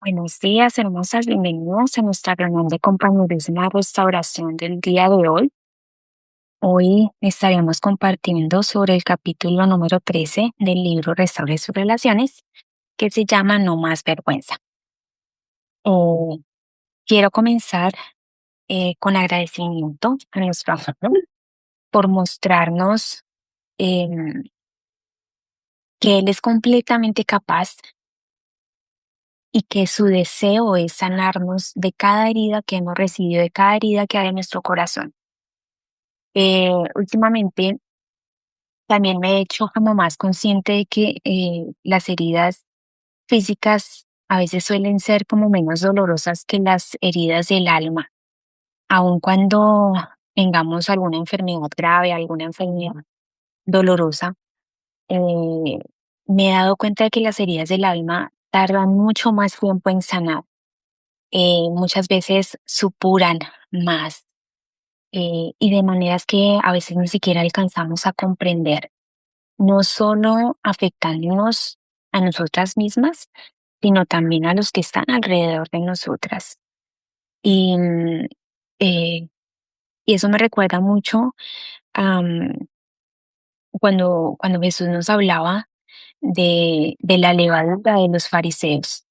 Buenos días, hermosas, bienvenidos a nuestra reunión de compañerismo y restauración del día de hoy. Hoy estaremos compartiendo sobre el capítulo número 13 del libro Restaure sus relaciones, que se llama No más vergüenza. Eh, Quiero comenzar con agradecimiento a nuestro amado por mostrarnos em, que Él es completamente capaz y que su deseo es sanarnos de cada herida que hemos recibido, de cada herida que hay en nuestro corazón. Últimamente también me he hecho como más consciente de que las heridas físicas a veces suelen ser como menos dolorosas que las heridas del alma, aun cuando tengamos alguna enfermedad grave, alguna enfermedad dolorosa. eh, Me he dado cuenta de que las heridas del alma tardan mucho más tiempo en sanar. Muchas veces supuran más, y de maneras que a veces ni siquiera alcanzamos a comprender, no solo afectándonos a nosotras mismas, sino también a los que están alrededor de nosotras. Y, eh, y eso me recuerda mucho a cuando Jesús nos hablaba de la levadura de los fariseos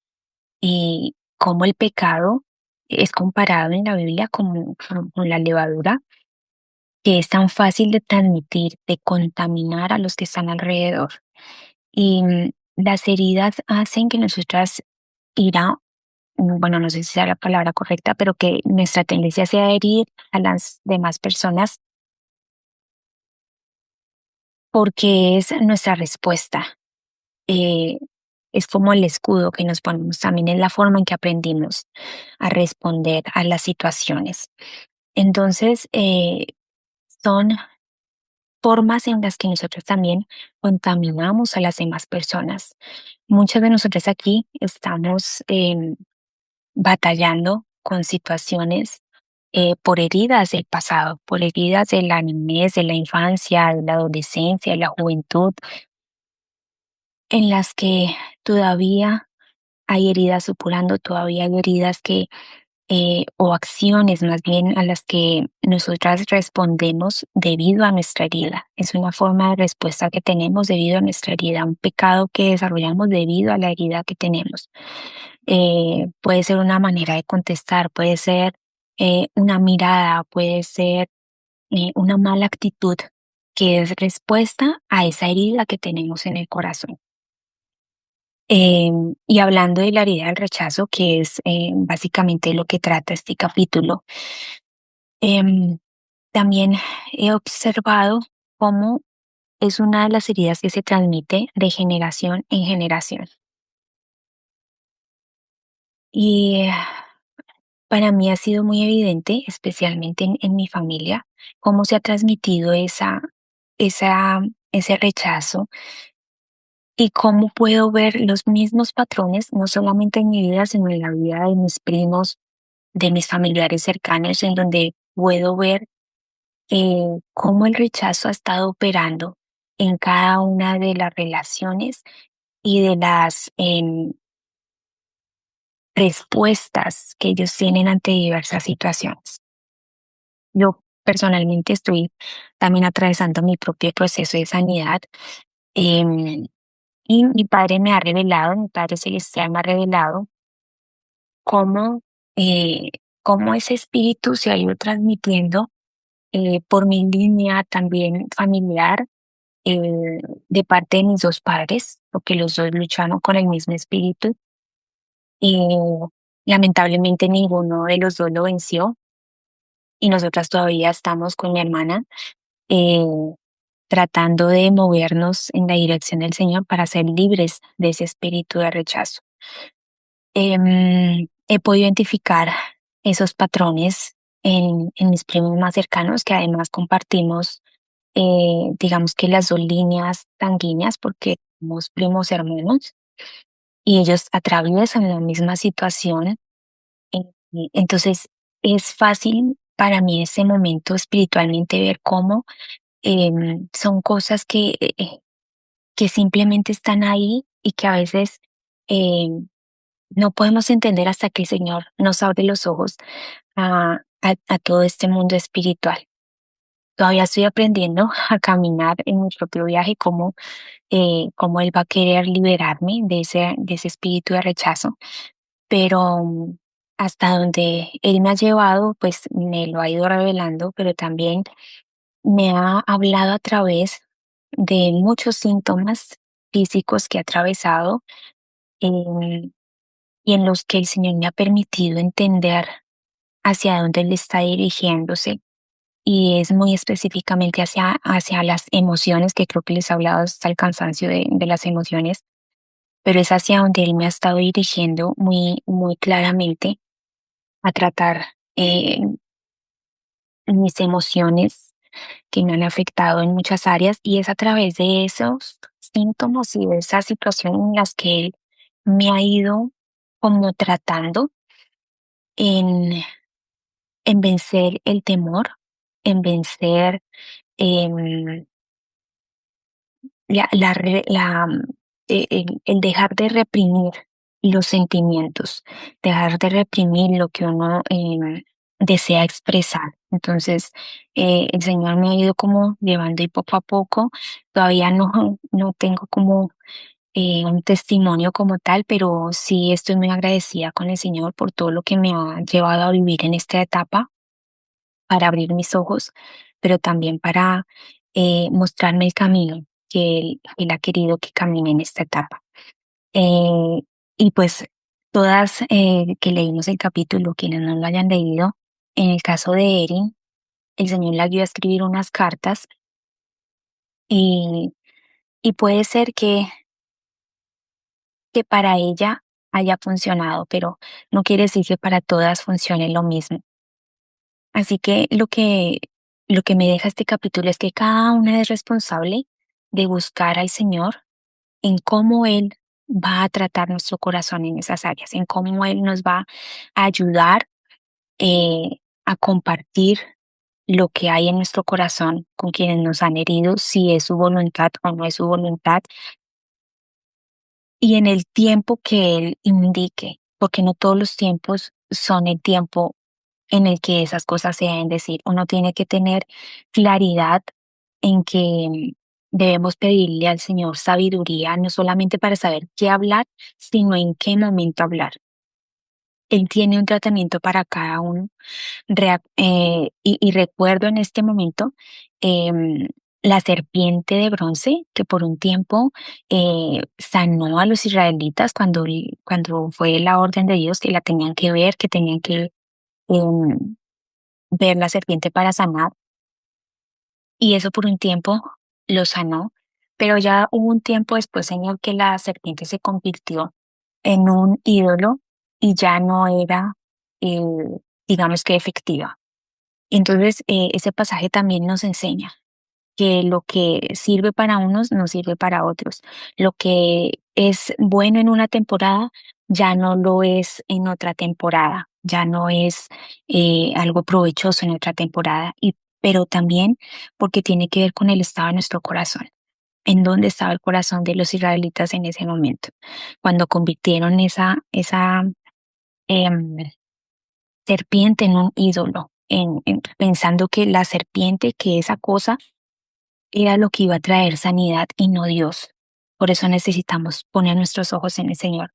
y cómo el pecado es comparado en la Biblia como con la levadura, que es tan fácil de transmitir, de contaminar a los que están alrededor. Y las heridas hacen que nosotras ira, bueno, no sé si sea la palabra correcta, pero que nuestra tendencia sea herir a las demás personas porque es nuestra respuesta. Eh, es como el escudo que nos ponemos, también es la forma en que aprendimos a responder a las situaciones. Entonces, son formas en las que nosotros también contaminamos a las demás personas. Muchas de nosotras aquí estamos batallando con situaciones, por heridas del pasado, por heridas de la niñez, de la infancia, de la adolescencia, de la juventud, en las que todavía hay heridas supurando, todavía hay heridas que o acciones más bien a las que nosotras respondemos debido a nuestra herida. Es una forma de respuesta que tenemos debido a nuestra herida, un pecado que desarrollamos debido a la herida que tenemos. Puede ser una manera de contestar, puede ser una mirada, puede ser una mala actitud que es respuesta a esa herida que tenemos en el corazón. Y hablando de la herida del rechazo, que es básicamente lo que trata este capítulo, em, también he observado cómo es una de las heridas que se transmite de generación en generación. Y para mí ha sido muy evidente, especialmente en mi familia, cómo se ha transmitido esa, ese rechazo y cómo puedo ver los mismos patrones, no solamente en mi vida, sino en la vida de mis primos, de mis familiares cercanos, en donde puedo ver cómo el rechazo ha estado operando en cada una de las relaciones y de las respuestas que ellos tienen ante diversas situaciones. Yo personalmente estoy también atravesando mi propio proceso de sanidad, em, y mi padre me ha revelado, mi padre celestial me ha revelado cómo, eh, cómo ese espíritu se ha ido transmitiendo por mi línea también familiar, eh, de parte de mis dos padres, porque los dos lucharon con el mismo espíritu y lamentablemente ninguno de los dos lo venció y nosotras todavía estamos con mi hermana eh, tratando de movernos en la dirección del Señor para ser libres de ese espíritu de rechazo. He podido identificar esos patrones en mis primos más cercanos, que además compartimos, digamos que las dos líneas sanguíneas, porque somos primos hermanos y ellos atraviesan la misma situación. Y entonces es fácil para mí en ese momento espiritualmente ver cómo son cosas que simplemente están ahí y que a veces no podemos entender hasta que el Señor nos abre los ojos a todo este mundo espiritual. Todavía estoy aprendiendo a caminar en mi propio viaje, cómo Él va a querer liberarme de ese espíritu de rechazo, pero hasta donde Él me ha llevado, pues me lo ha ido revelando, pero también me ha hablado a través de muchos síntomas físicos que he atravesado, em, y en los que el Señor me ha permitido entender hacia dónde Él está dirigiéndose, y es muy específicamente hacia las emociones, que creo que les he hablado hasta el cansancio de las emociones, pero es hacia donde Él me ha estado dirigiendo muy, muy claramente a tratar eh, mis emociones que me han afectado en muchas áreas, y es a través de esos síntomas y de esas situaciones en las que Él me ha ido como tratando en, en vencer el temor, en vencer em, el dejar de reprimir los sentimientos, dejar de reprimir lo que uno desea expresar. Entonces, el Señor me ha ido como llevando y poco a poco, todavía no tengo como un testimonio como tal, pero sí estoy muy agradecida con el Señor por todo lo que me ha llevado a vivir en esta etapa, para abrir mis ojos, pero también para mostrarme el camino que Él ha querido que camine en esta etapa. Eh, y pues todas que leímos el capítulo, quienes no lo hayan leído, en el caso de Erin, el Señor la guió a escribir unas cartas, y, y puede ser que para ella haya funcionado, pero no quiere decir que para todas funcione lo mismo. Así que lo que me deja este capítulo es que cada una es responsable de buscar al Señor en cómo Él va a tratar nuestro corazón en esas áreas, en cómo Él nos va a ayudar a compartir lo que hay en nuestro corazón con quienes nos han herido, si es su voluntad o no es su voluntad, y en el tiempo que Él indique, porque no todos los tiempos son el tiempo en el que esas cosas se deben decir. Uno tiene que tener claridad en que debemos pedirle al Señor sabiduría, no solamente para saber qué hablar, sino en qué momento hablar. Él tiene un tratamiento para cada uno. Y recuerdo en este momento em, la serpiente de bronce que por un tiempo sanó a los israelitas cuando fue la orden de Dios que la tenían que ver, que tenían que em, ver la serpiente para sanar, y eso por un tiempo lo sanó, pero ya hubo un tiempo después en el que la serpiente se convirtió en un ídolo y ya no era, eh, digamos que efectiva. Entonces, ese pasaje también nos enseña que lo que sirve para unos no sirve para otros. Lo que es bueno en una temporada ya no lo es en otra temporada, ya no es algo provechoso en otra temporada, pero también porque tiene que ver con el estado de nuestro corazón. ¿En dónde estaba el corazón de los israelitas en ese momento? Cuando convirtieron esa em, serpiente en un ídolo, pensando que la serpiente, que esa cosa, era lo que iba a traer sanidad y no Dios. Por eso necesitamos poner nuestros ojos en el Señor.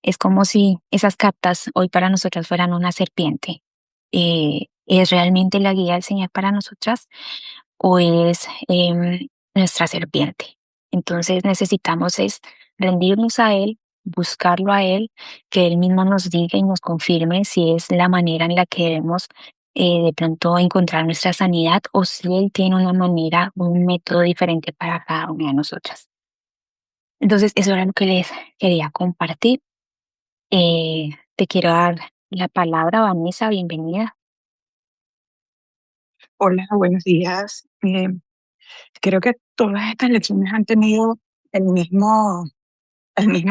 Es como si esas cartas hoy para nosotras fueran una serpiente. ¿Es realmente la guía del Señor para nosotras o es nuestra serpiente? Entonces necesitamos es rendirnos a Él, buscarlo a Él, que Él mismo nos diga y nos confirme si es la manera en la que debemos de pronto encontrar nuestra sanidad, o si Él tiene una manera, un método diferente para cada una de nosotras. Entonces, eso era lo que les quería compartir. Te quiero dar la palabra, Vanessa, bienvenida. Hola, buenos días. Creo que todas estas lecciones han tenido el mismo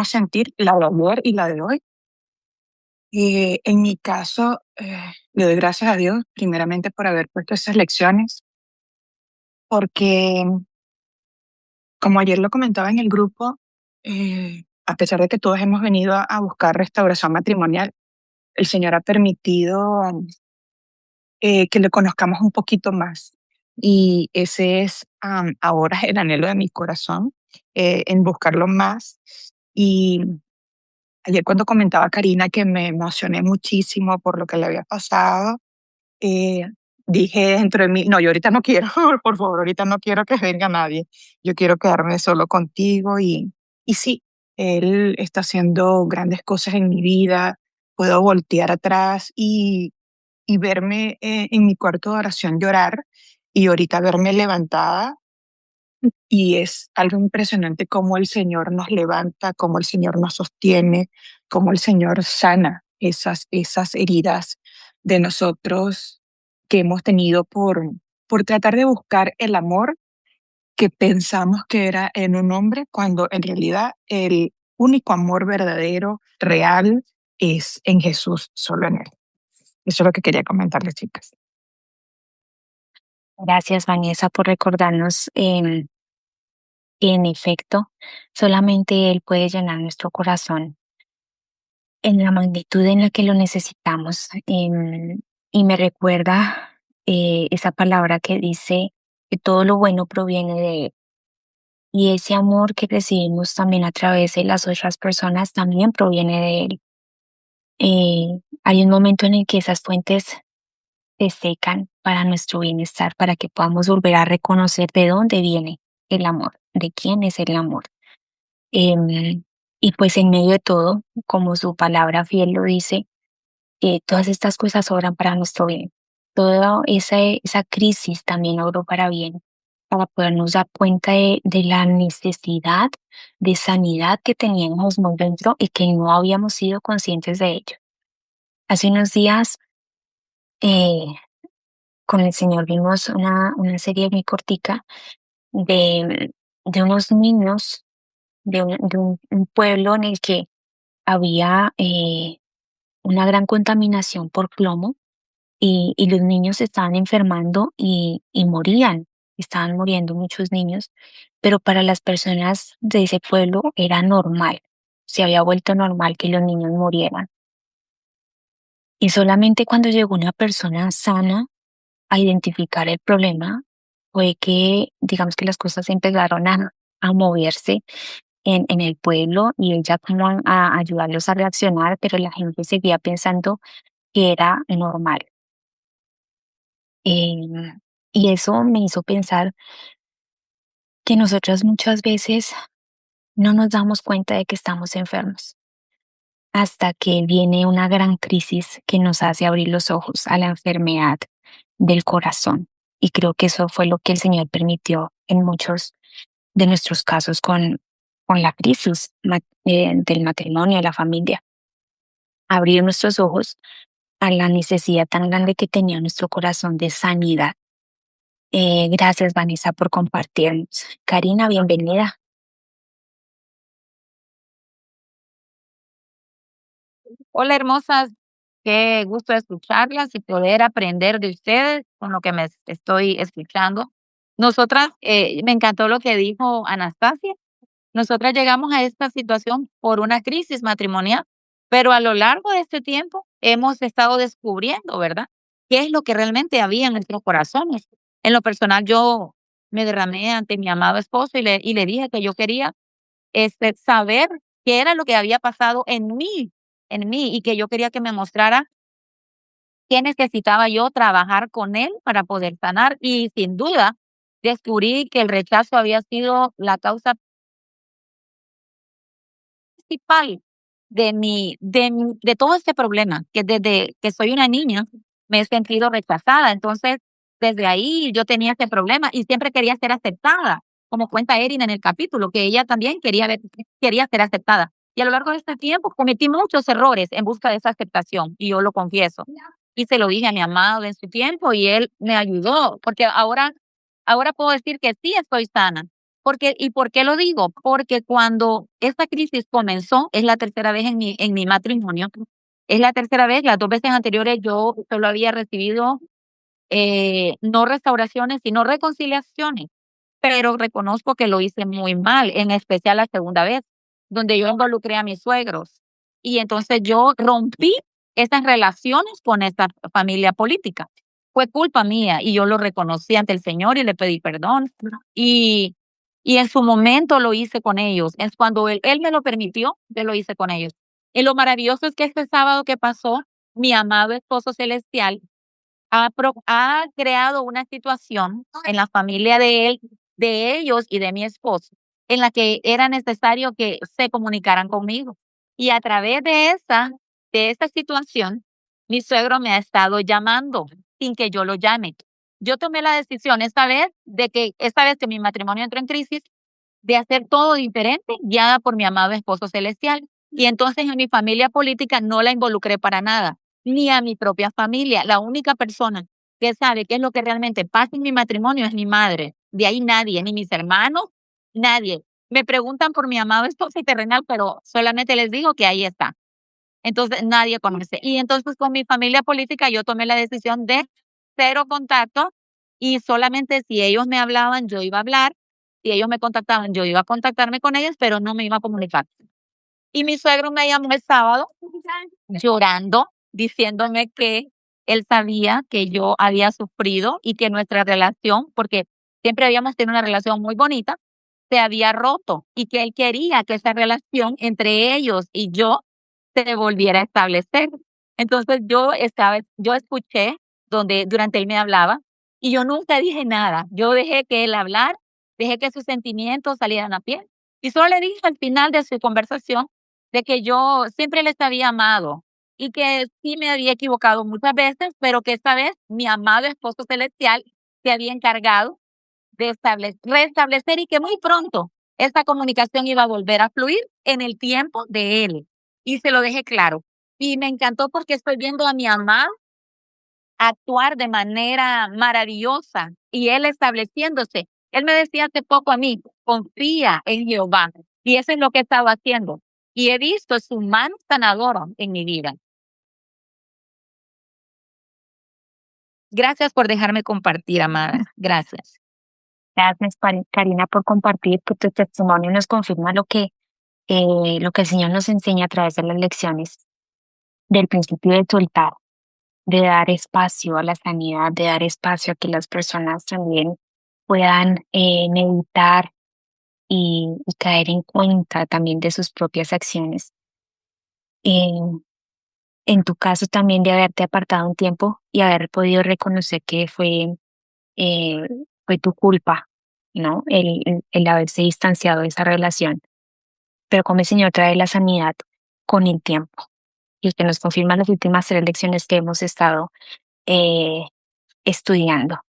sentir, la de ayer y la de hoy. En mi caso, le doy gracias a Dios, primeramente por haber puesto esas lecciones, porque como ayer lo comentaba en el grupo, a pesar de que todos hemos venido a buscar restauración matrimonial, el Señor ha permitido que le conozcamos un poquito más. Y ese es ahora el anhelo de mi corazón, en buscarlo más. Y ayer cuando comentaba a Karina que me emocioné muchísimo por lo que le había pasado, eh, dije dentro de mí, no, yo ahorita no quiero, por favor, ahorita no quiero que venga nadie, yo quiero quedarme solo contigo y sí, Él está haciendo grandes cosas en mi vida, puedo voltear atrás y verme en mi cuarto de oración llorar y ahorita verme levantada y es algo impresionante cómo el Señor nos levanta, cómo el Señor nos sostiene, cómo el Señor sana esas heridas de nosotros que hemos tenido por tratar de buscar el amor que pensamos que era en un hombre, cuando en realidad el único amor verdadero, real, es en Jesús, solo en Él. Eso es lo que quería comentarles, chicas. Gracias, Vanessa, por recordarnos que en efecto solamente Él puede llenar nuestro corazón en la magnitud en la que lo necesitamos. Y me recuerda esa palabra que dice que todo lo bueno proviene de Él. Y ese amor que recibimos también a través de las otras personas también proviene de Él. Hay un momento en el que esas fuentes se secan para nuestro bienestar, para que podamos volver a reconocer de dónde viene el amor, de quién es el amor. Em, y pues en medio de todo, como su palabra fiel lo dice, todas estas cosas obran para nuestro bien. Toda esa crisis también obró para bien, para podernos dar cuenta de la necesidad de sanidad que teníamos muy dentro y que no habíamos sido conscientes de ello. Hace unos días, eh, con el Señor vimos una serie muy cortica de, de unos niños de un pueblo en el que había una gran contaminación por plomo y los niños se estaban enfermando y morían, estaban muriendo muchos niños, pero para las personas de ese pueblo era normal, se había vuelto normal que los niños murieran. Y solamente cuando llegó una persona sana a identificar el problema fue que, digamos que las cosas empezaron a moverse en el pueblo y ella como a ayudarlos a reaccionar, pero la gente seguía pensando que era normal. Em, y eso me hizo pensar que nosotras muchas veces no nos damos cuenta de que estamos enfermos hasta que viene una gran crisis que nos hace abrir los ojos a la enfermedad del corazón. Y creo que eso fue lo que el Señor permitió en muchos de nuestros casos con la crisis del matrimonio, de la familia. Abrir nuestros ojos a la necesidad tan grande que tenía nuestro corazón de sanidad. Gracias, Vanessa, por compartirnos. Karina, bienvenida. Hola, hermosas. Qué gusto escucharlas y poder aprender de ustedes con lo que me estoy escuchando. Nosotras, me encantó lo que dijo Anastasia. Nosotras llegamos a esta situación por una crisis matrimonial, pero a lo largo de este tiempo hemos estado descubriendo, ¿verdad? ¿Qué es lo que realmente había en nuestros corazones? En lo personal, yo me derramé ante mi amado esposo y le dije que yo quería saber qué era lo que había pasado en mí, y que yo quería que me mostrara qué necesitaba yo trabajar con él para poder sanar. Y sin duda, descubrí que el rechazo había sido la causa principal de todo este problema, que desde que soy una niña me he sentido rechazada. Entonces, desde ahí yo tenía este problema y siempre quería ser aceptada, como cuenta Erin en el capítulo, que ella también quería ser aceptada. Y a lo largo de este tiempo cometí muchos errores en busca de esa aceptación, y yo lo confieso. Y se lo dije a mi amado en su tiempo y él me ayudó, porque ahora puedo decir que sí estoy sana. ¿Y por qué lo digo? Porque cuando esta crisis comenzó, es la tercera vez en mi matrimonio, es la tercera vez. Las 2 veces anteriores yo solo había recibido, no restauraciones, sino reconciliaciones, pero reconozco que lo hice muy mal, en especial la segunda vez. donde yo involucré a mis suegros. Y entonces yo rompí esas relaciones con esta familia política. Fue culpa mía y yo lo reconocí ante el Señor y le pedí perdón. Y, y en su momento lo hice con ellos. Es cuando él me lo permitió, yo lo hice con ellos. Y lo maravilloso es que este sábado que pasó, mi amado esposo celestial ha creado una situación en la familia de él, de ellos y de mi esposo, en la que era necesario que se comunicaran conmigo. Y a través de esta situación, mi suegro me ha estado llamando sin que yo lo llame. Yo tomé la decisión esta vez que mi matrimonio entró en crisis, de hacer todo diferente, guiada por mi amado esposo celestial. Y entonces en mi familia política no la involucré para nada, ni a mi propia familia. La única persona que sabe qué es lo que realmente pasa en mi matrimonio es mi madre. De ahí nadie, ni mis hermanos, nadie. Me preguntan por mi amado esposo terrenal, pero solamente les digo que ahí está. Entonces nadie conoce. Y entonces con mi familia política yo tomé la decisión de cero contacto y solamente si ellos me hablaban, yo iba a hablar. Si ellos me contactaban, yo iba a contactarme con ellos, pero no me iba a comunicar. Y mi suegro me llamó el sábado llorando, diciéndome que él sabía que yo había sufrido y que nuestra relación, porque siempre habíamos tenido una relación muy bonita, se había roto y que él quería que esa relación entre ellos y yo se volviera a establecer. Entonces yo escuché durante él me hablaba y yo nunca dije nada. Yo dejé que él hablara, dejé que sus sentimientos salieran a pie y solo le dije al final de su conversación de que yo siempre les había amado y que sí me había equivocado muchas veces, pero que esta vez mi amado esposo celestial se había encargado de restablecer y que muy pronto esta comunicación iba a volver a fluir en el tiempo de él. Y se lo dejé claro. Y me encantó porque estoy viendo a mi amado actuar de manera maravillosa y él estableciéndose. Él me decía hace poco a mí, confía en Jehová. Y eso es lo que estaba haciendo. Y he visto su mano sanadora en mi vida. Gracias por dejarme compartir, amada. Gracias. Gracias, Karina, por compartir, que tu testimonio nos confirma lo que el Señor nos enseña a través de las lecciones del principio de soltar, de dar espacio a la sanidad, de dar espacio a que las personas también puedan meditar y caer en cuenta también de sus propias acciones. En, en tu caso también de haberte apartado un tiempo y haber podido reconocer que eh, fue tu culpa, ¿no? El haberse distanciado de esa relación. Pero como el Señor trae la sanidad con el tiempo. Y usted nos confirma las últimas 3 lecciones que hemos estado eh, estudiando.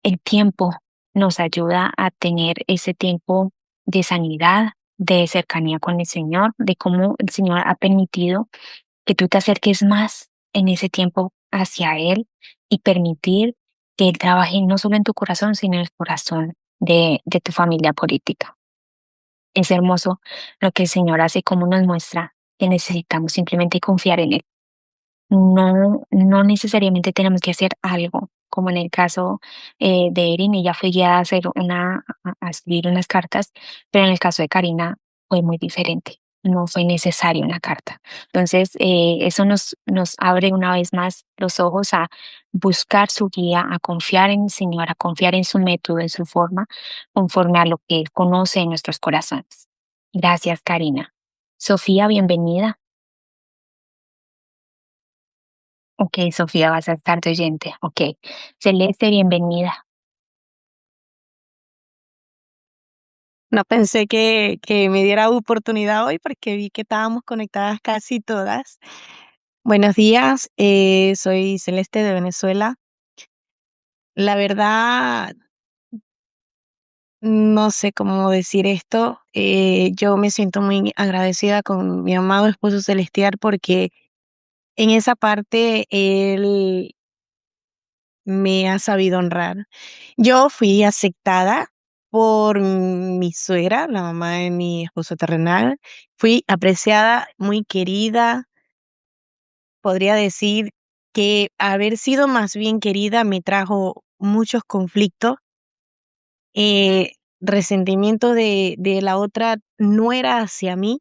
El tiempo nos ayuda a tener ese tiempo de sanidad, de cercanía con el Señor, de cómo el Señor ha permitido que tú te acerques más en ese tiempo hacia Él y permitir que Él trabaje no solo en tu corazón, sino en el corazón de tu familia política. Es hermoso lo que el Señor hace, como nos muestra que necesitamos simplemente confiar en Él. No necesariamente tenemos que hacer algo, como en el caso de Erin, ella fue guiada a hacer a escribir unas cartas, pero en el caso de Karina fue muy diferente. No fue necesaria una carta. Entonces, eso nos abre una vez más los ojos a buscar su guía, a confiar en el Señor, a confiar en su método, en su forma, conforme a lo que Él conoce en nuestros corazones. Gracias, Karina. Sofía, bienvenida. Ok, Sofía, vas a estar de oyente. Ok. Celeste, bienvenida. No pensé que me diera oportunidad hoy porque vi que estábamos conectadas casi todas. Buenos días, soy Celeste de Venezuela. La verdad, no sé cómo decir esto. Yo me siento muy agradecida con mi amado esposo celestial porque en esa parte él me ha sabido honrar. Yo fui aceptada por mi suegra, la mamá de mi esposo terrenal. Fui apreciada, muy querida. Podría decir que haber sido más bien querida me trajo muchos conflictos. resentimiento de la otra nuera hacia mí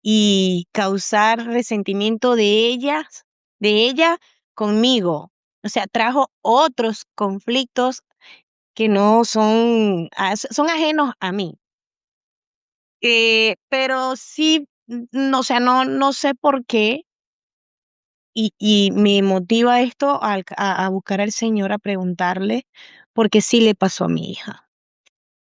y causar resentimiento de ella conmigo. O sea, trajo otros conflictos que no son, son ajenos a mí. Pero sí, no, o sea, no sé por qué, y me motiva esto a buscar al Señor, a preguntarle, porque sí le pasó a mi hija.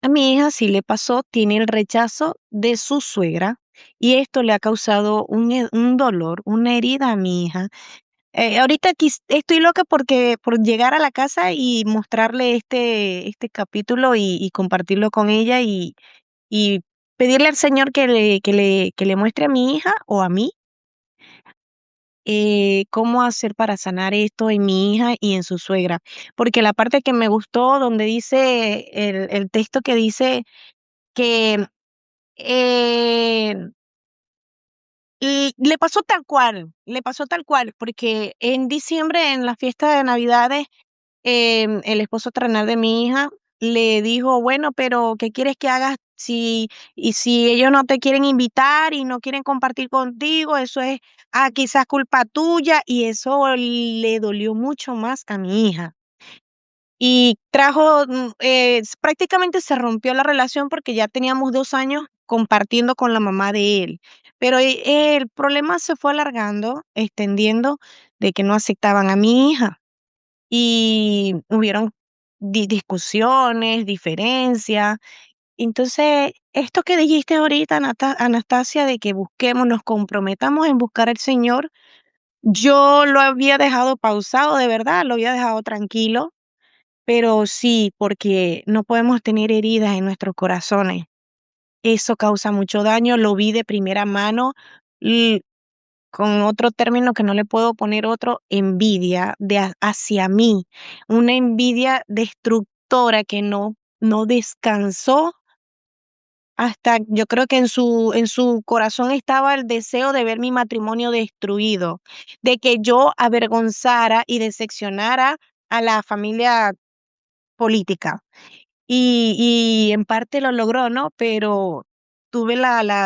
A mi hija sí le pasó, tiene el rechazo de su suegra y esto le ha causado un dolor, una herida a mi hija. Ahorita estoy loca por llegar a la casa y mostrarle este capítulo y compartirlo con ella y pedirle al Señor que le muestre a mi hija o a mí cómo hacer para sanar esto en mi hija y en su suegra. Porque la parte que me gustó, donde dice el texto que dice que eh, y le pasó tal cual, porque en diciembre, en la fiesta de Navidades, el esposo terrenal de mi hija le dijo, bueno, pero ¿qué quieres que hagas y si ellos no te quieren invitar y no quieren compartir contigo? Eso es quizás culpa tuya y eso le dolió mucho más a mi hija. Y trajo, prácticamente se rompió la relación porque ya teníamos 2 años compartiendo con la mamá de él. Pero el problema se fue alargando, extendiendo, de que no aceptaban a mi hija y hubieron discusiones, diferencias. Entonces, esto que dijiste ahorita, Anastasia, de que busquemos, nos comprometamos en buscar al Señor, yo lo había dejado pausado, de verdad, lo había dejado tranquilo, pero sí, porque no podemos tener heridas en nuestros corazones. Eso causa mucho daño, lo vi de primera mano, con otro término que no le puedo poner otro, envidia hacia mí, una envidia destructora que no descansó hasta, yo creo que en su corazón estaba el deseo de ver mi matrimonio destruido, de que yo avergonzara y decepcionara a la familia política. Y en parte lo logró, ¿no? Pero tuve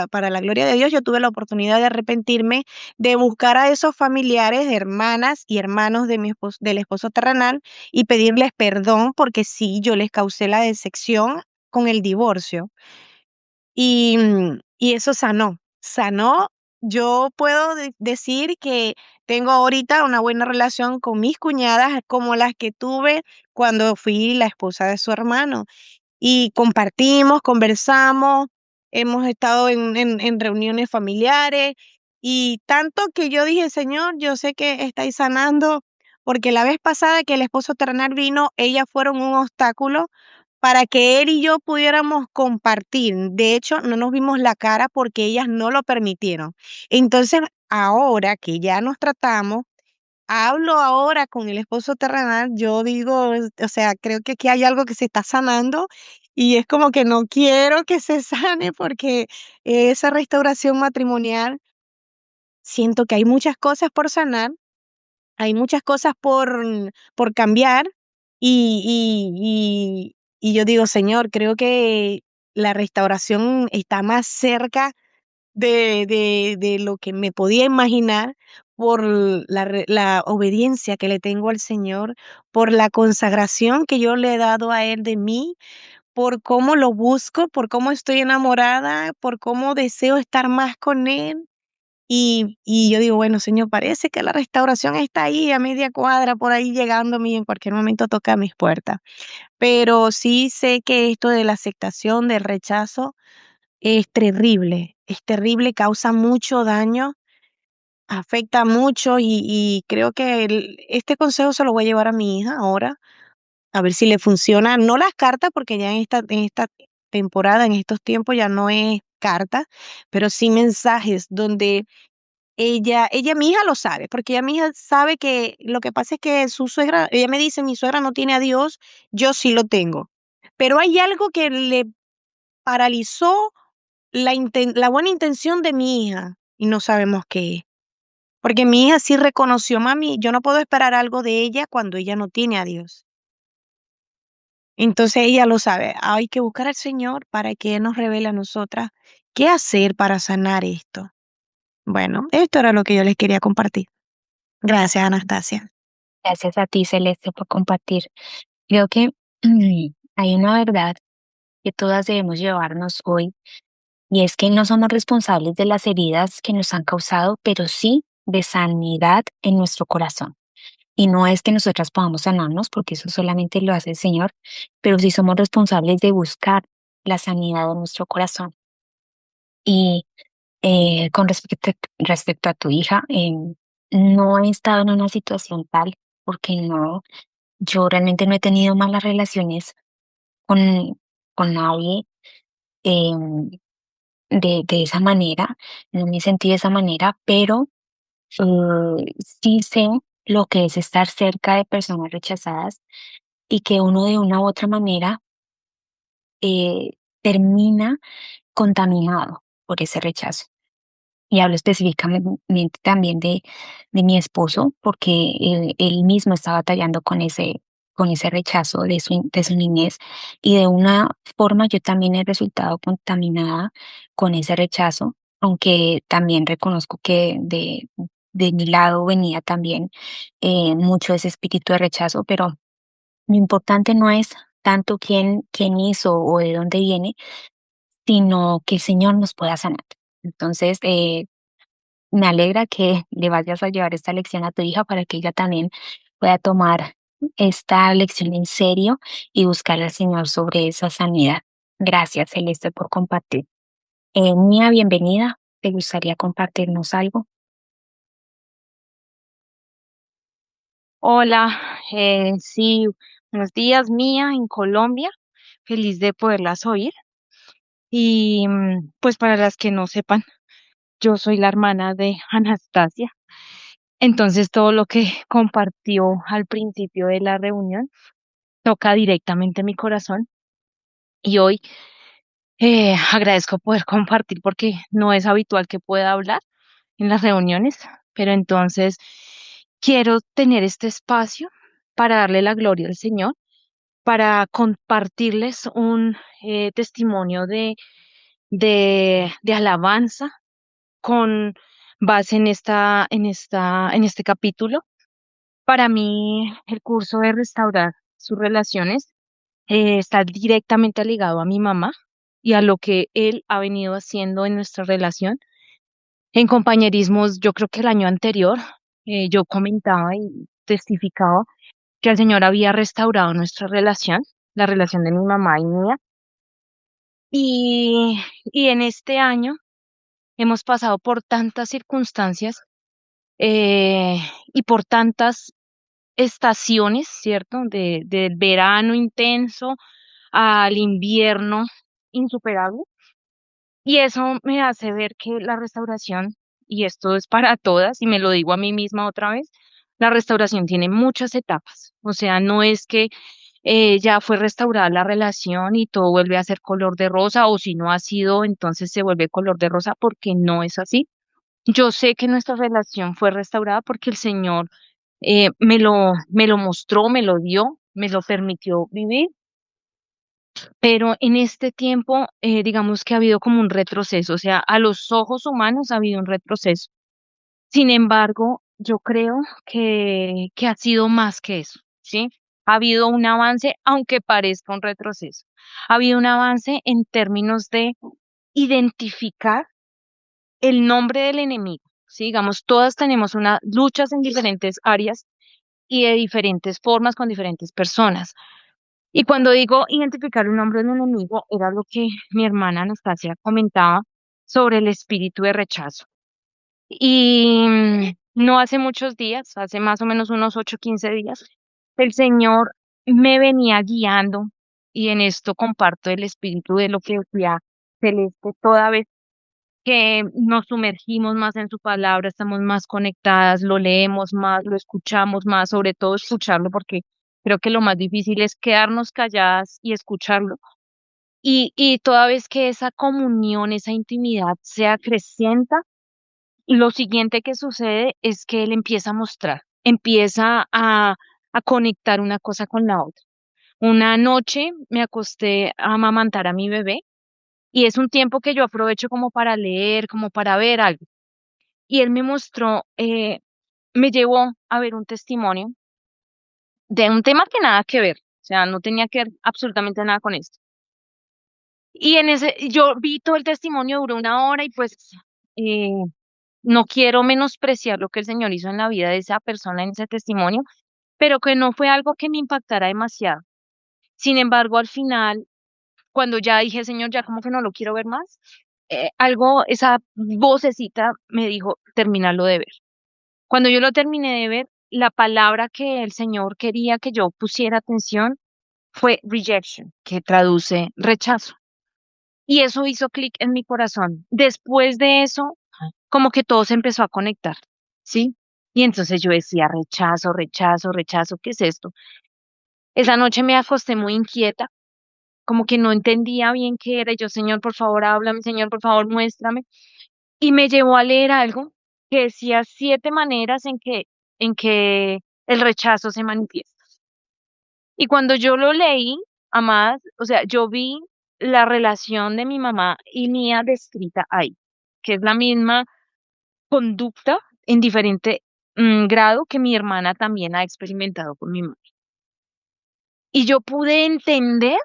para la gloria de Dios, yo tuve la oportunidad de arrepentirme, de buscar a esos familiares, hermanas y hermanos de del esposo terrenal y pedirles perdón porque sí, yo les causé la decepción con el divorcio. Y eso sanó. Yo puedo decir que tengo ahorita una buena relación con mis cuñadas como las que tuve cuando fui la esposa de su hermano y compartimos, conversamos, hemos estado en reuniones familiares y tanto que yo dije, Señor, yo sé que estáis sanando, porque la vez pasada que el esposo terrenal vino, ellas fueron un obstáculo para que él y yo pudiéramos compartir. De hecho, no nos vimos la cara porque ellas no lo permitieron. Entonces, ahora que ya nos tratamos, hablo ahora con el esposo terrenal, yo digo, o sea, creo que aquí hay algo que se está sanando y es como que no quiero que se sane porque esa restauración matrimonial, siento que hay muchas cosas por sanar, hay muchas cosas por cambiar y yo digo, Señor, creo que la restauración está más cerca de lo que me podía imaginar por la obediencia que le tengo al Señor, por la consagración que yo le he dado a Él de mí, por cómo lo busco, por cómo estoy enamorada, por cómo deseo estar más con Él. Y yo digo, bueno, Señor, parece que la restauración está ahí a media cuadra, por ahí llegándome y en cualquier momento toca mis puertas. Pero sí sé que esto de la aceptación, del rechazo, es terrible, causa mucho daño, afecta mucho y creo que este consejo se lo voy a llevar a mi hija ahora, a ver si le funciona. No las cartas, porque ya en esta temporada, en estos tiempos ya no es carta, pero sí mensajes donde mi hija lo sabe, porque ella mi hija sabe que lo que pasa es que su suegra, ella me dice, mi suegra no tiene a Dios, yo sí lo tengo. Pero hay algo que le paralizó la buena intención de mi hija y no sabemos qué es. Porque mi hija sí reconoció, mami, yo no puedo esperar algo de ella cuando ella no tiene a Dios. Entonces ella lo sabe. Hay que buscar al Señor para que Él nos revele a nosotras qué hacer para sanar esto. Bueno, esto era lo que yo les quería compartir. Gracias, Anastasia. Gracias a ti, Celeste, por compartir. Creo que hay una verdad que todas debemos llevarnos hoy, y es que no somos responsables de las heridas que nos han causado, pero sí de sanidad en nuestro corazón. Y no es que nosotras podamos sanarnos, porque eso solamente lo hace el Señor, pero sí somos responsables de buscar la sanidad de nuestro corazón. Y con respecto a tu hija, no he estado en una situación tal, porque no, yo realmente no he tenido malas relaciones con, con nadie, em, de esa manera, no me sentí de esa manera, pero sí sé lo que es estar cerca de personas rechazadas y que uno de una u otra manera eh, termina contaminado por ese rechazo. Y hablo específicamente también de mi esposo, porque él mismo está batallando con ese rechazo de su niñez. Y de una forma yo también he resultado contaminada con ese rechazo, aunque también reconozco que de mi lado venía también mucho ese espíritu de rechazo, pero lo importante no es tanto quién hizo o de dónde viene, sino que el Señor nos pueda sanar. Entonces, me alegra que le vayas a llevar esta lección a tu hija para que ella también pueda tomar esta lección en serio y buscar al Señor sobre esa sanidad. Gracias, Celeste, por compartir. Mía, bienvenida. ¿Te gustaría compartirnos algo? Hola, sí, buenos días, Mía, en Colombia. Feliz de poderlas oír. Y pues para las que no sepan, yo soy la hermana de Anastasia. Entonces todo lo que compartió al principio de la reunión toca directamente mi corazón. Y hoy agradezco poder compartir porque no es habitual que pueda hablar en las reuniones, pero entonces quiero tener este espacio para darle la gloria al Señor, para compartirles un testimonio de alabanza con base en este capítulo. Para mí, el curso de restaurar sus relaciones está directamente ligado a mi mamá y a lo que él ha venido haciendo en nuestra relación. En compañerismos, yo creo que el año anterior, yo comentaba y testificaba que el Señor había restaurado nuestra relación, la relación de mi mamá y mía. Y, y en este año hemos pasado por tantas circunstancias eh, y por tantas estaciones, ¿cierto? Del verano intenso al invierno insuperable. Y eso me hace ver que la restauración, y esto es para todas, y me lo digo a mí misma otra vez, la restauración tiene muchas etapas. O sea, no es que ya fue restaurada la relación y todo vuelve a ser color de rosa, o si no ha sido, entonces se vuelve color de rosa, porque no es así. Yo sé que nuestra relación fue restaurada porque el Señor me lo mostró, me lo dio, me lo permitió vivir, pero en este tiempo, digamos que ha habido como un retroceso, o sea, a los ojos humanos ha habido un retroceso. Sin embargo, yo creo que ha sido más que eso, ¿sí? Ha habido un avance, aunque parezca un retroceso. Ha habido un avance en términos de identificar el nombre del enemigo, ¿sí? Digamos, todas tenemos unas luchas en diferentes áreas y de diferentes formas con diferentes personas. Y cuando digo identificar el nombre del enemigo, era lo que mi hermana Anastasia comentaba sobre el espíritu de rechazo. Y no hace muchos días, hace más o menos unos 8 o 15 días, el Señor me venía guiando y en esto comparto el espíritu de lo que decía Celeste toda vez que nos sumergimos más en su palabra, estamos más conectadas, lo leemos más, lo escuchamos más, sobre todo escucharlo, porque creo que lo más difícil es quedarnos calladas y escucharlo. Y toda vez que esa comunión, esa intimidad se acrecienta, lo siguiente que sucede es que él empieza a mostrar, empieza a conectar una cosa con la otra. Una noche me acosté a amamantar a mi bebé y es un tiempo que yo aprovecho como para leer, como para ver algo. Y él me mostró, me llevó a ver un testimonio de un tema que nada que ver, o sea, no tenía que ver absolutamente nada con esto. Y en ese, yo vi todo el testimonio, duró una hora y pues eh, no quiero menospreciar lo que el Señor hizo en la vida de esa persona en ese testimonio, pero que no fue algo que me impactara demasiado. Sin embargo, al final, cuando ya dije, Señor, ya como que no lo quiero ver más, algo, esa vocecita me dijo, terminarlo de ver. Cuando yo lo terminé de ver, la palabra que el Señor quería que yo pusiera atención fue rejection, que traduce rechazo. Y eso hizo clic en mi corazón. Después de eso, como que todo se empezó a conectar, ¿sí? Y entonces yo decía, rechazo, rechazo, rechazo, ¿qué es esto? Esa noche me acosté muy inquieta, como que no entendía bien qué era. Y yo, Señor, por favor, háblame, Señor, por favor, muéstrame. Y me llevó a leer algo que decía 7 maneras en que el rechazo se manifiesta. Y cuando yo lo leí, amadas, o sea, yo vi la relación de mi mamá y mía descrita ahí, que es la misma conducta en diferente grado que mi hermana también ha experimentado con mi mamá. Y yo pude entender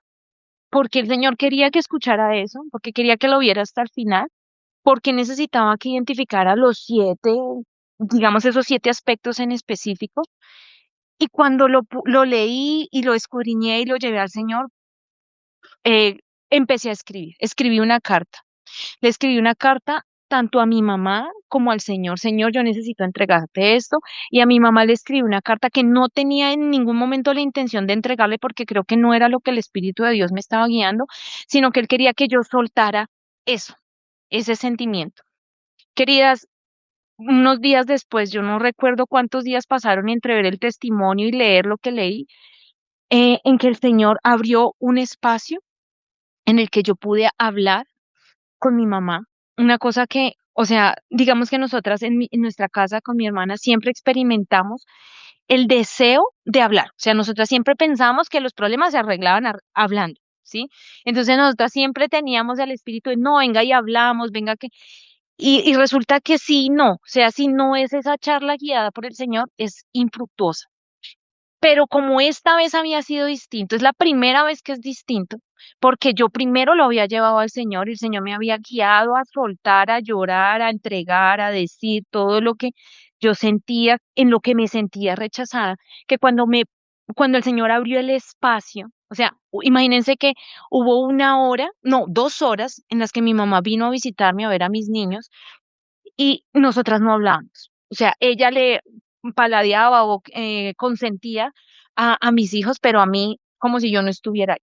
por qué el Señor quería que escuchara eso, porque quería que lo viera hasta el final, porque necesitaba que identificara los 7, digamos, esos 7 aspectos en específico. Y cuando lo leí y lo escudriñé y lo llevé al Señor, eh, empecé a escribir. Escribí una carta. Le escribí una carta tanto a mi mamá como al Señor. Señor, yo necesito entregarte esto. Y a mi mamá le escribí una carta que no tenía en ningún momento la intención de entregarle porque creo que no era lo que el Espíritu de Dios me estaba guiando, sino que Él quería que yo soltara eso, ese sentimiento. Queridas, unos días después, yo no recuerdo cuántos días pasaron entre ver el testimonio y leer lo que leí, en que el Señor abrió un espacio en el que yo pude hablar con mi mamá. Una cosa que, o sea, digamos que nosotras en nuestra casa con mi hermana siempre experimentamos el deseo de hablar. O sea, nosotras siempre pensamos que los problemas se arreglaban hablando, ¿sí? Entonces nosotras siempre teníamos el espíritu de, no, venga y hablamos, venga que... Y resulta que sí, no. O sea, si no es esa charla guiada por el Señor, es infructuosa. Pero como esta vez había sido distinto, es la primera vez que es distinto, porque yo primero lo había llevado al Señor y el Señor me había guiado a soltar, a llorar, a entregar, a decir todo lo que yo sentía, en lo que me sentía rechazada, que cuando el Señor abrió el espacio, o sea, imagínense que hubo una hora, no, 2 horas en las que mi mamá vino a visitarme a ver a mis niños y nosotras no hablábamos. O sea, ella le paladeaba o consentía a mis hijos, pero a mí como si yo no estuviera ahí,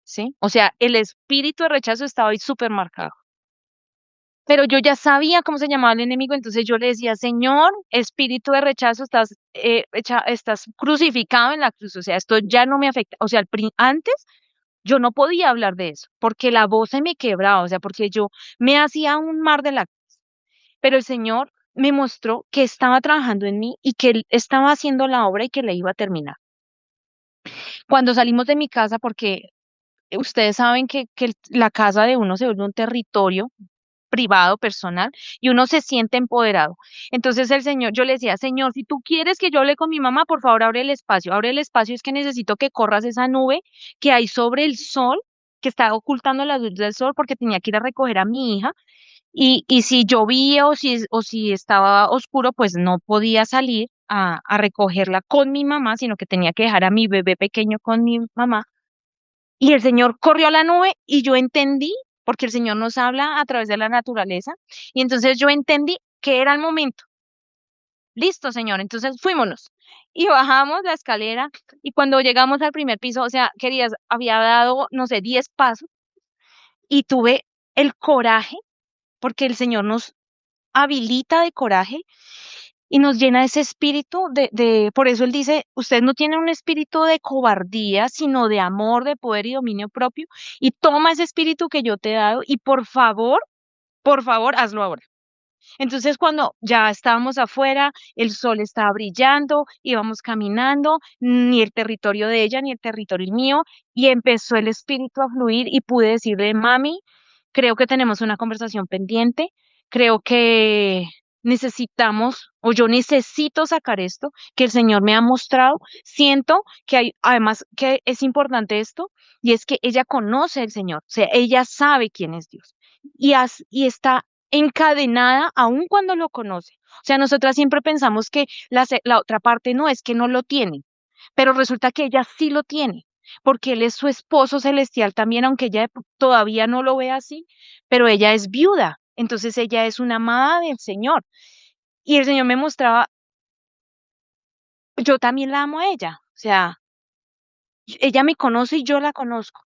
¿sí? O sea, el espíritu de rechazo estaba ahí súper marcado. Pero yo ya sabía cómo se llamaba el enemigo, entonces yo le decía, Señor, espíritu de rechazo, estás crucificado en la cruz, o sea, esto ya no me afecta. O sea, antes yo no podía hablar de eso, porque la voz se me quebraba, o sea, porque yo me hacía un mar de la... Pero el Señor me mostró que estaba trabajando en mí y que Él estaba haciendo la obra y que la iba a terminar. Cuando salimos de mi casa, porque ustedes saben que la casa de uno se vuelve un territorio privado, personal, y uno se siente empoderado. Entonces el Señor, yo le decía, Señor, si tú quieres que yo hable con mi mamá, por favor, abre el espacio. Abre el espacio, es que necesito que corras esa nube que hay sobre el sol, que está ocultando la luz del sol, porque tenía que ir a recoger a mi hija y si llovía o si estaba oscuro, pues no podía salir a recogerla con mi mamá, sino que tenía que dejar a mi bebé pequeño con mi mamá. Y el Señor corrió a la nube y yo entendí, porque el Señor nos habla a través de la naturaleza, y entonces yo entendí que era el momento. Listo, Señor, entonces fuímonos. Y bajamos la escalera y cuando llegamos al primer piso, o sea, querías, había dado, no sé, 10 pasos y tuve el coraje, porque el Señor nos habilita de coraje y nos llena ese espíritu por eso Él dice, ustedes no tienen un espíritu de cobardía, sino de amor, de poder y dominio propio, y toma ese espíritu que yo te he dado y por favor, hazlo ahora. Entonces, cuando ya estábamos afuera, el sol estaba brillando, íbamos caminando, ni el territorio de ella, ni el territorio mío, y empezó el espíritu a fluir y pude decirle, mami, creo que tenemos una conversación pendiente, creo que necesitamos, o yo necesito sacar esto que el Señor me ha mostrado. Siento que hay, además que es importante esto, y es que ella conoce al Señor, o sea, ella sabe quién es Dios. Y está encadenada aun cuando lo conoce. O sea, nosotras siempre pensamos que la otra parte no, es que no lo tiene, pero resulta que ella sí lo tiene, porque él es su esposo celestial también, aunque ella todavía no lo ve así, pero ella es viuda, entonces ella es una amada del Señor. Y el Señor me mostraba, yo también la amo a ella, o sea, ella me conoce y yo la conozco.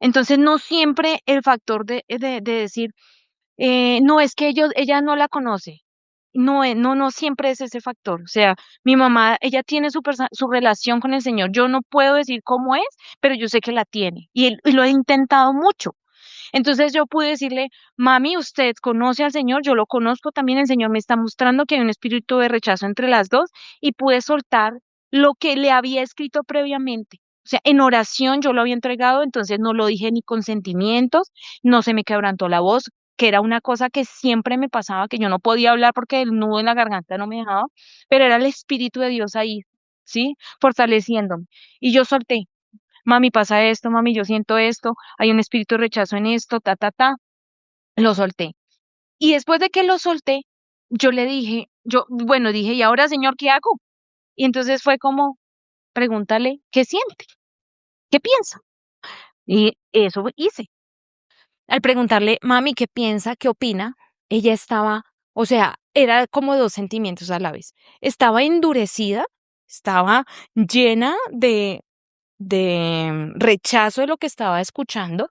Entonces no siempre el factor de decir, no, es que ella no la conoce. No, no siempre es ese factor. O sea, mi mamá, ella tiene su relación con el Señor. Yo no puedo decir cómo es, pero yo sé que la tiene. Y lo he intentado mucho. Entonces yo pude decirle, mami, usted conoce al Señor, yo lo conozco también, el Señor me está mostrando que hay un espíritu de rechazo entre las dos y pude soltar lo que le había escrito previamente. O sea, en oración yo lo había entregado, entonces no lo dije ni con sentimientos, no se me quebrantó la voz, que era una cosa que siempre me pasaba, que yo no podía hablar porque el nudo en la garganta no me dejaba, pero era el Espíritu de Dios ahí, ¿sí? Fortaleciéndome. Y yo solté, mami, pasa esto, mami, yo siento esto, hay un espíritu de rechazo en esto, lo solté. Y después de que lo solté, yo le dije, bueno, dije, ¿y ahora, Señor, qué hago? Y entonces fue como, pregúntale, ¿qué siente? ¿Qué piensa? Y eso hice. Al preguntarle, mami, ¿qué piensa? ¿Qué opina? Ella estaba, o sea, era como dos sentimientos a la vez. Estaba endurecida, estaba llena de rechazo de lo que estaba escuchando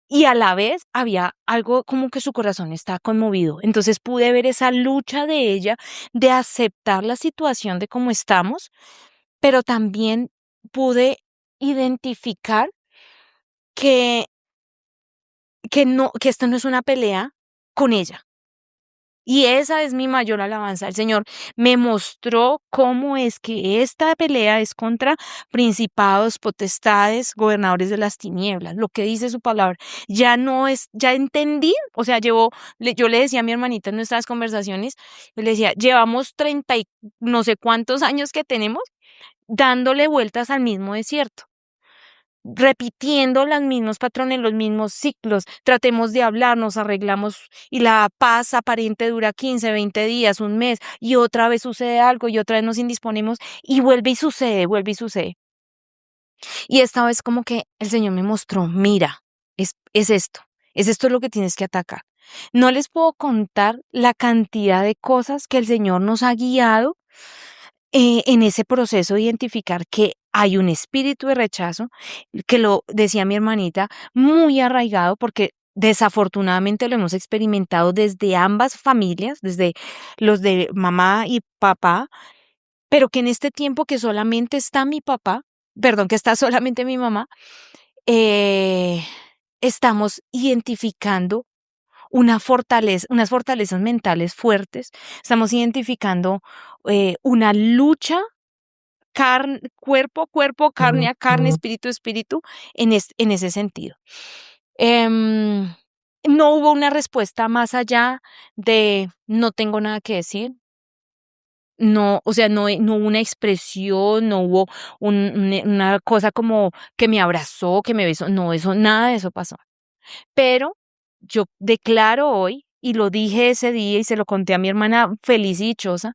y a la vez había algo como que su corazón estaba conmovido. Entonces pude ver esa lucha de ella de aceptar la situación de cómo estamos, pero también pude identificar que, que esto no es una pelea con ella. Y esa es mi mayor alabanza. El Señor me mostró cómo es que esta pelea es contra principados, potestades, gobernadores de las tinieblas, lo que dice su palabra. Ya no es, ya entendí, o sea, yo le decía a mi hermanita en nuestras conversaciones, yo le decía, llevamos 30 y no sé cuántos años que tenemos dándole vueltas al mismo desierto, repitiendo los mismos patrones, los mismos ciclos. Tratemos de hablar, nos arreglamos y la paz aparente dura 15, 20 días, un mes, y otra vez sucede algo y otra vez nos indisponemos y vuelve y sucede, vuelve y sucede. Y esta vez como que el Señor me mostró, mira, es esto lo que tienes que atacar. No les puedo contar la cantidad de cosas que el Señor nos ha guiado en ese proceso de identificar que hay un espíritu de rechazo, que lo decía mi hermanita, muy arraigado, porque desafortunadamente lo hemos experimentado desde ambas familias, desde los de mamá y papá, pero que en este tiempo que solamente está mi papá, perdón, que está solamente mi mamá, eh, estamos identificando unas fortalezas mentales fuertes, estamos identificando una lucha cuerpo, carne a carne, espíritu a espíritu, en ese sentido. Em, no hubo una respuesta más allá de no tengo nada que decir. No, o sea, no hubo una expresión, no hubo una cosa como que me abrazó, que me besó, no, nada de eso pasó. Pero yo declaro hoy, y lo dije ese día y se lo conté a mi hermana feliz y dichosa,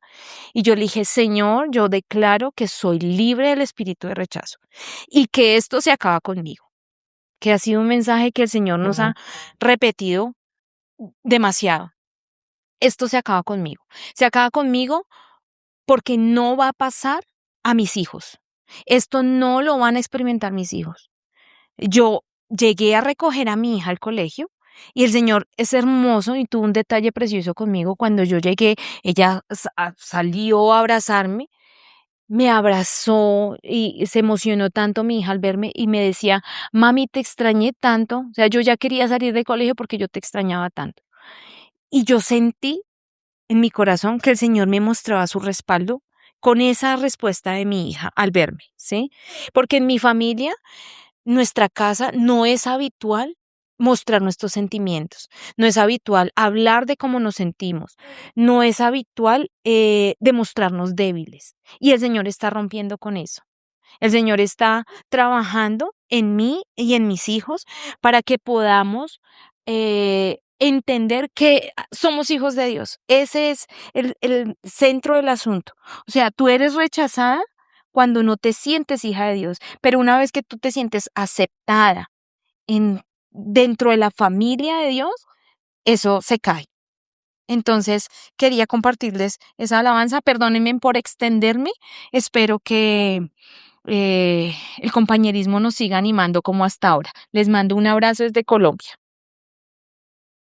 y yo le dije, Señor, yo declaro que soy libre del espíritu de rechazo y que esto se acaba conmigo, que ha sido un mensaje que el Señor nos ha repetido demasiado. Esto se acaba conmigo porque no va a pasar a mis hijos. Esto no lo van a experimentar mis hijos. Yo llegué a recoger a mi hija al colegio y el Señor es hermoso y tuvo un detalle precioso conmigo. Cuando yo llegué, ella salió a abrazarme, me abrazó y se emocionó tanto mi hija al verme y me decía, mami, te extrañé tanto. O sea, yo ya quería salir del colegio porque yo te extrañaba tanto. Y yo sentí en mi corazón que el Señor me mostraba su respaldo con esa respuesta de mi hija al verme, ¿sí? Porque en mi familia, nuestra casa, no es habitual mostrar nuestros sentimientos, no es habitual hablar de cómo nos sentimos, no es habitual demostrarnos débiles. Y el Señor está rompiendo con eso. El Señor está trabajando en mí y en mis hijos para que podamos entender que somos hijos de Dios. Ese es el centro del asunto. O sea, tú eres rechazada cuando no te sientes hija de Dios, pero una vez que tú te sientes aceptada en, dentro de la familia de Dios, eso se cae. Entonces, quería compartirles esa alabanza. Perdónenme por extenderme. Espero que el compañerismo nos siga animando como hasta ahora. Les mando un abrazo desde Colombia.